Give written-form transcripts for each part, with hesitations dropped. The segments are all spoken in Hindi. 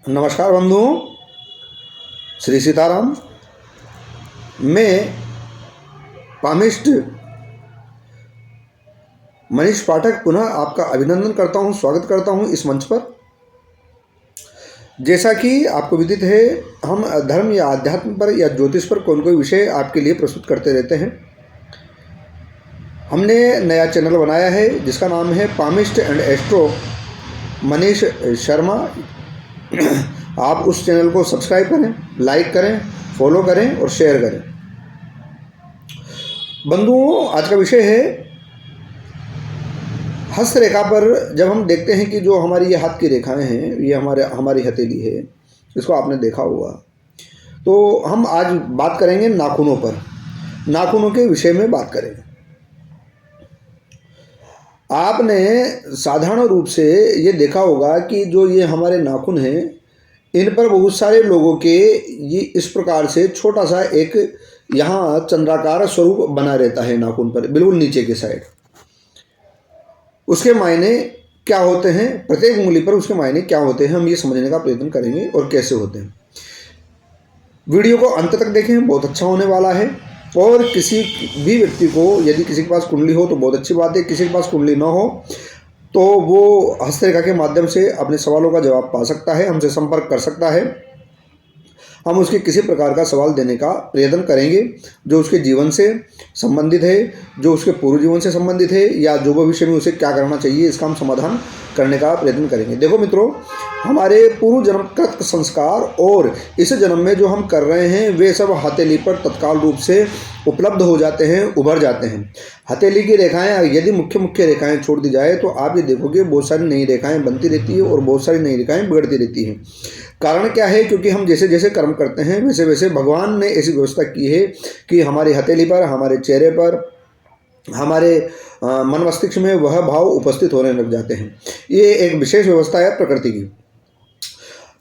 नमस्कार बंधुओं, श्री सीताराम। मैं पामिस्ट मनीष पाठक पुनः आपका अभिनंदन करता हूं, स्वागत करता हूं इस मंच पर। जैसा कि आपको विदित है, हम धर्म या आध्यात्म पर या ज्योतिष पर कोई विषय आपके लिए प्रस्तुत करते रहते हैं। हमने नया चैनल बनाया है जिसका नाम है palmist and astro Manish Sharma. आप उस चैनल को सब्सक्राइब करें, लाइक करें, फॉलो करें और शेयर करें। बंधुओं, आज का विषय है हस्तरेखा पर। जब हम देखते हैं कि जो हमारी ये हाथ की रेखाएं हैं, ये हमारी हथेली है, इसको आपने देखा होगा। तो हम आज बात करेंगे नाखूनों पर, नाखूनों के विषय में बात करेंगे। आपने साधारण रूप से ये देखा होगा कि जो ये हमारे नाखून हैं, इन पर बहुत सारे लोगों के ये इस प्रकार से छोटा सा एक यहाँ चंद्राकार स्वरूप बना रहता है नाखून पर, बिल्कुल नीचे के साइड। उसके मायने क्या होते हैं, प्रत्येक उंगली पर उसके मायने क्या होते हैं, हम ये समझने का प्रयत्न करेंगे और कैसे होते हैं। वीडियो को अंत तक देखें, बहुत अच्छा होने वाला है। और किसी भी व्यक्ति को यदि किसी के पास कुंडली हो तो बहुत अच्छी बात है, किसी के पास कुंडली ना हो तो वो हस्तरेखा के माध्यम से अपने सवालों का जवाब पा सकता है, हमसे संपर्क कर सकता है। हम उसके किसी प्रकार का सवाल देने का प्रयत्न करेंगे जो उसके जीवन से संबंधित है, जो उसके पूर्व जीवन से संबंधित है, या जो भविष्य में उसे क्या करना चाहिए, इसका हम समाधान करने का प्रयत्न करेंगे। देखो मित्रों, हमारे पूर्व जन्मकृत संस्कार और इस जन्म में जो हम कर रहे हैं वे सब हथेली पर तत्काल रूप से उपलब्ध हो जाते हैं, उभर जाते हैं। हथेली की रेखाएं यदि मुख्य रेखाएं छोड़ दी जाए तो आप ये देखोगे बहुत सारी नई रेखाएं बनती रहती है और बहुत सारी नई रेखाएं बिगड़ती रहती हैं। कारण क्या है? क्योंकि हम जैसे जैसे कर्म करते हैं वैसे वैसे भगवान ने ऐसी व्यवस्था की है कि हमारी हथेली पर, हमारे चेहरे पर, हमारे मन मस्तिष्क में वह भाव उपस्थित होने लग जाते हैं। ये एक विशेष व्यवस्था है प्रकृति की।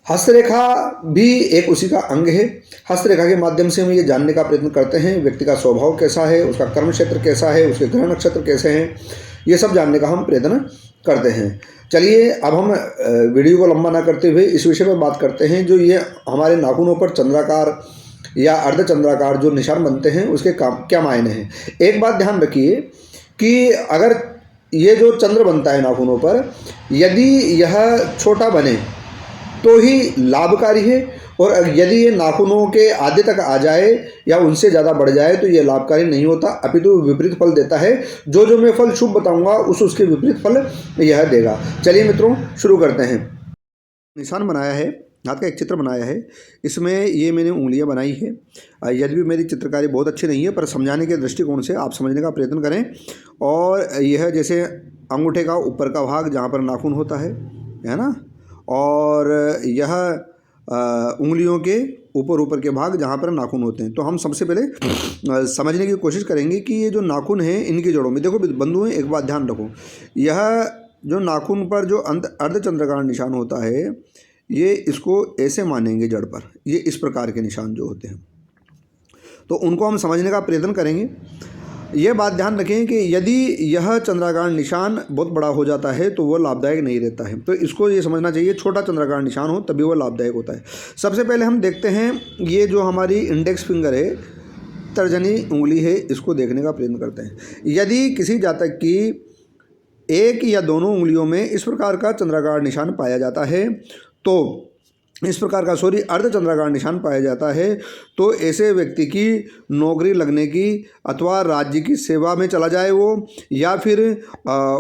हस्तरेखा भी एक उसी का अंग है। हस्तरेखा के माध्यम से हम ये जानने का प्रयत्न करते हैं व्यक्ति का स्वभाव कैसा है, उसका कर्म क्षेत्र कैसा है, उसके ग्रह नक्षत्र कैसे हैं, ये सब जानने का हम प्रयत्न करते हैं। चलिए अब हम वीडियो को लंबा ना करते हुए इस विषय पर बात करते हैं। जो ये हमारे नाखूनों पर चंद्राकार या अर्धचंद्राकार जो निशान बनते हैं उसके क्या मायने हैं। एक बात ध्यान रखिए कि अगर ये जो चंद्र बनता है नाखूनों पर, यदि यह छोटा बने तो ही लाभकारी है, और यदि ये नाखूनों के आधे तक आ जाए या उनसे ज़्यादा बढ़ जाए तो ये लाभकारी नहीं होता, अपितु विपरीत फल देता है। जो मैं फल शुभ बताऊंगा उसके विपरीत फल यह देगा। चलिए मित्रों, शुरू करते हैं। निशान बनाया है, हाथ का एक चित्र बनाया है। इसमें ये मैंने उंगलियां बनाई है। यदि भी मेरी चित्रकारी बहुत अच्छी नहीं है, पर समझाने के दृष्टिकोण से आप समझने का प्रयत्न करें। और यह जैसे अंगूठे का ऊपर का भाग जहाँ पर नाखून होता है ना, और यह उंगलियों के ऊपर के भाग जहाँ पर नाखून होते हैं। तो हम सबसे पहले समझने की कोशिश करेंगे कि ये जो नाखून हैं इनकी जड़ों में, देखो बंधुओं एक बात ध्यान रखो, यह जो नाखून पर जो अर्धचंद्राकार निशान होता है, ये इसको ऐसे मानेंगे जड़ पर, ये इस प्रकार के निशान जो होते हैं, तो उनको हम समझने का प्रयत्न करेंगे। यह बात ध्यान रखें कि यदि यह चंद्राकार निशान बहुत बड़ा हो जाता है तो वह लाभदायक नहीं रहता है। तो इसको ये समझना चाहिए, छोटा चंद्राकार निशान हो तभी वह लाभदायक होता है। सबसे पहले हम देखते हैं ये जो हमारी इंडेक्स फिंगर है, तर्जनी उंगली है, इसको देखने का प्रयत्न करते हैं। यदि किसी जातक की एक या दोनों उंगलियों में इस प्रकार का चंद्राकार निशान पाया जाता है, तो इस प्रकार का अर्धचंद्राकार निशान पाया जाता है, तो ऐसे व्यक्ति की नौकरी लगने की अथवा राज्य की सेवा में चला जाए वो, या फिर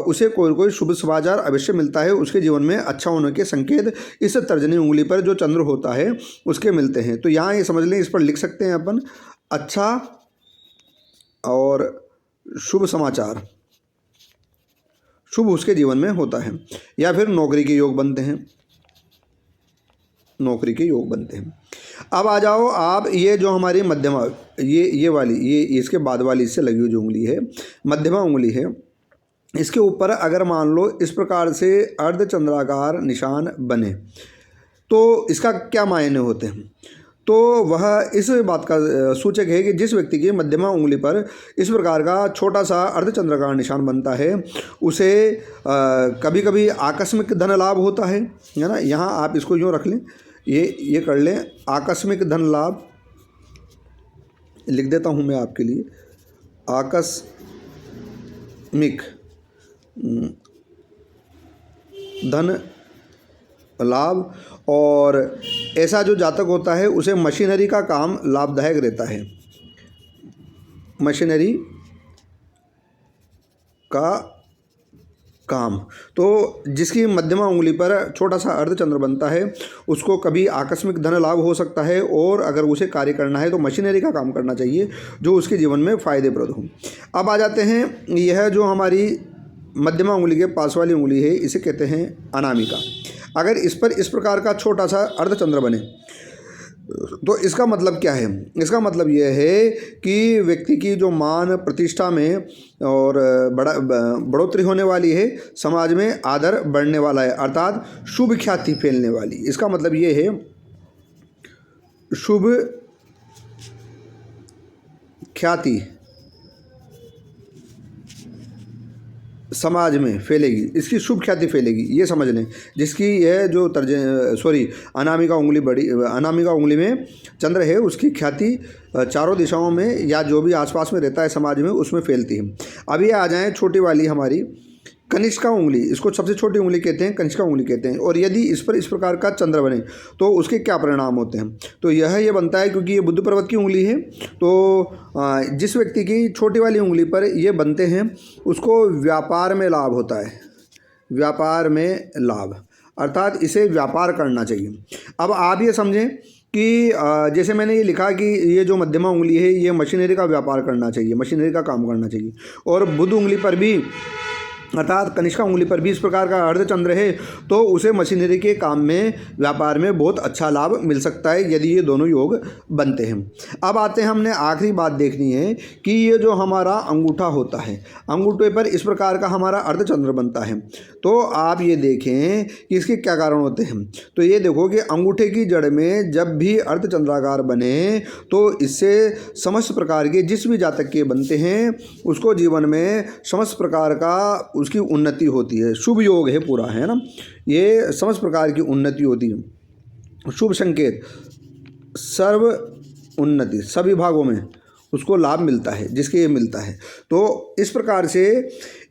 उसे कोई शुभ समाचार अवश्य मिलता है, उसके जीवन में अच्छा होने के संकेत इस तर्जनी उंगली पर जो चंद्र होता है उसके मिलते हैं। तो यहाँ ये समझ लें, इस पर लिख सकते हैं अपन, अच्छा और शुभ समाचार, शुभ उसके जीवन में होता है, या फिर नौकरी के योग बनते हैं, नौकरी के योग बनते हैं। अब आ जाओ आप, ये जो हमारी मध्यमा, ये वाली, ये इसके बाद वाली इससे लगी हुई जो उंगली है, मध्यमा उंगली है, इसके ऊपर अगर मान लो इस प्रकार से अर्धचंद्राकार निशान बने तो इसका क्या मायने होते हैं। तो वह इस बात का सूचक है कि जिस व्यक्ति की मध्यमा उंगली पर इस प्रकार का छोटा सा अर्धचंद्राकार निशान बनता है उसे कभी कभी आकस्मिक धन लाभ होता है ना। यहाँ आप इसको यूँ रख लें, ये कर लें, आकस्मिक धन लाभ लिख देता हूँ मैं आपके लिए, आकस्मिक धन लाभ। और ऐसा जो जातक होता है उसे मशीनरी का काम लाभदायक रहता है, मशीनरी का काम। तो जिसकी मध्यमा उंगली पर छोटा सा अर्धचंद्र बनता है उसको कभी आकस्मिक धन लाभ हो सकता है, और अगर उसे कार्य करना है तो मशीनरी का काम करना चाहिए जो उसके जीवन में फ़ायदेप्रद हो। अब आ जाते हैं, यह जो हमारी मध्यमा उंगली के पास वाली उंगली है इसे कहते हैं अनामिका। अगर इस पर इस प्रकार का छोटा सा अर्धचंद्र बने तो इसका मतलब क्या है? इसका मतलब यह है कि व्यक्ति की जो मान प्रतिष्ठा में और बढ़ोतरी होने वाली है, समाज में आदर बढ़ने वाला है, अर्थात शुभ ख्याति फैलने वाली। इसका मतलब ये है शुभ ख्याति समाज में फैलेगी, इसकी शुभ ख्याति फैलेगी, ये समझ लें। जिसकी यह जो अनामिका उंगली में चंद्र है उसकी ख्याति चारों दिशाओं में या जो भी आसपास में रहता है समाज में उसमें फैलती है। अब ये आ जाएं छोटी वाली हमारी कनिष्का उंगली, इसको सबसे छोटी उंगली कहते हैं, कनिष्का उंगली कहते हैं। और यदि इस पर इस प्रकार का चंद्र बने तो उसके क्या परिणाम होते हैं? तो ये बनता है, क्योंकि ये बुध पर्वत की उंगली है, तो जिस व्यक्ति की छोटी वाली उंगली पर ये बनते हैं उसको व्यापार में लाभ होता है, व्यापार में लाभ, अर्थात इसे व्यापार करना चाहिए। अब आप ये समझें कि जैसे मैंने ये लिखा कि ये जो मध्यमा उंगली है ये मशीनरी का व्यापार करना चाहिए, मशीनरी का काम करना चाहिए। और बुध उंगली पर भी अर्थात कनिष्का उंगली पर भी इस प्रकार का अर्धचंद्र है तो उसे मशीनरी के काम में, व्यापार में बहुत अच्छा लाभ मिल सकता है यदि ये दोनों योग बनते हैं। अब आते हैं, हमने आखिरी बात देखनी है कि ये जो हमारा अंगूठा होता है, अंगूठे पर इस प्रकार का हमारा अर्धचंद्र बनता है, तो आप ये देखें कि इसके क्या कारण होते हैं। तो ये देखो कि अंगूठे की जड़ में जब भी अर्धचंद्राकार बने तो इससे समस्त प्रकार के जिस भी जातक के बनते हैं उसको जीवन में समस्त प्रकार का उसकी उन्नति होती है। शुभ योग है पूरा, है ना, ये समस्त प्रकार की उन्नति होती है। शुभ संकेत, सर्व उन्नति, सभी भागों में उसको लाभ मिलता है जिसके ये मिलता है। तो इस प्रकार से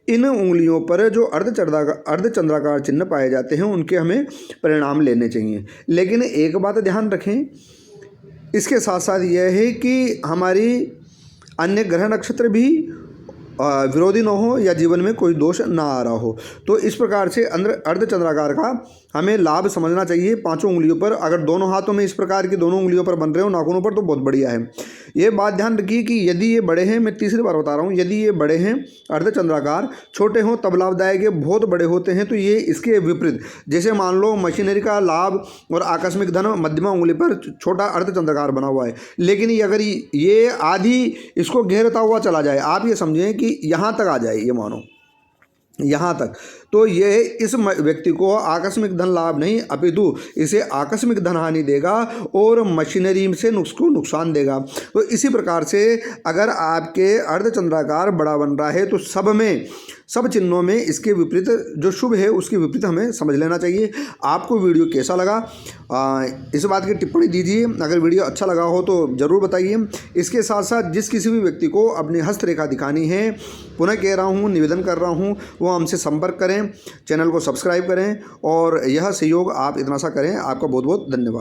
इन उंगलियों पर जो अर्धचंद्राकार चिन्ह पाए जाते हैं उनके हमें परिणाम लेने चाहिए। लेकिन एक बात ध्यान रखें, इसके साथ साथ यह है कि हमारी अन्य ग्रह नक्षत्र भी विरोधी न हो या जीवन में कोई दोष ना आ रहा हो। तो इस प्रकार से अर्धचंद्राकार का हमें लाभ समझना चाहिए पांचों उंगलियों पर। अगर दोनों हाथों में इस प्रकार की दोनों उंगलियों पर बन रहे हो, नाखूनों पर, तो बहुत बढ़िया है। ये बात ध्यान रखिए कि यदि ये बड़े हैं, मैं तीसरी बार बता रहा हूँ, यदि ये बड़े हैं अर्धचंद्राकार, छोटे हों तब लाभदायक है, बहुत बड़े होते हैं तो ये इसके विपरीत। जैसे मान लो मशीनरी का लाभ और आकस्मिक धन मध्यमा उंगली पर छोटा अर्धचंद्राकार बना हुआ है, लेकिन अगर ये आधी इसको घेरता हुआ चला जाए, आप ये समझें कि यहाँ तक आ जाए, ये मानो यहाँ तक, तो ये इस व्यक्ति को आकस्मिक धन लाभ नहीं अपितु इसे आकस्मिक धन हानि देगा और मशीनरी से उसको नुकसान देगा। तो इसी प्रकार से अगर आपके अर्धचंद्राकार बड़ा बन रहा है तो सब चिन्हों में इसके विपरीत जो शुभ है उसके विपरीत हमें समझ लेना चाहिए। आपको वीडियो कैसा लगा इस बात की टिप्पणी दीजिए। अगर वीडियो अच्छा लगा हो तो ज़रूर बताइए। इसके साथ साथ जिस किसी भी व्यक्ति को अपनी हस्तरेखा दिखानी है, पुनः कह रहा हूँ, निवेदन कर रहा हूँ, वो हमसे संपर्क करें, चैनल को सब्सक्राइब करें और यह सहयोग आप इतना सा करें। आपका बहुत बहुत धन्यवाद।